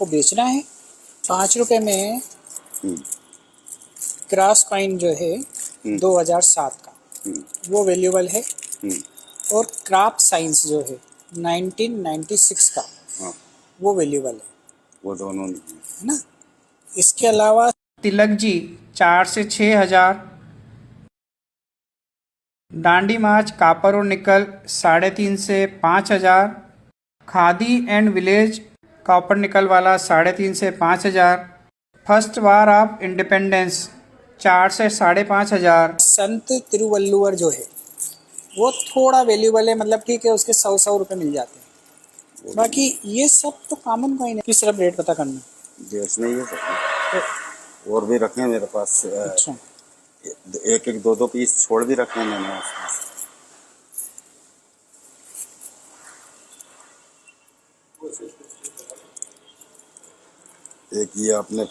आपको बेचना है। 5 रुपए में क्रॉस कॉइन जो है 2007 का, वो वैल्यूएबल है। और क्राफ्ट साइंस जो है 1996 का, वो वैल्यूएबल है। वो दोनों नहीं है ना। इसके अलावा तिलक जी 4 से 6,000, डांडी मार्च कापर और निकल 3.5 से 5,000, khadi and village copper nickel वाला 3.5 से 5,000, फर्स्ट वार ऑफ इंडिपेंडेंस 4 से 5,500, संत तिरुवल्लुवर जो है वो थोड़ा वैल्यूएबल है, मतलब ठीक है, उसके 100 रुपए मिल जाते हैं। बाकी ये सब तो कॉमन कॉइन है। सिर्फ रेट पता करना देश नहीं है सब, और भी रखे हैं मेरे पास। अच्छा, एक एक दो दो पीस छोड़ भी रखे हैं मैंने उसमें। एक ये आपने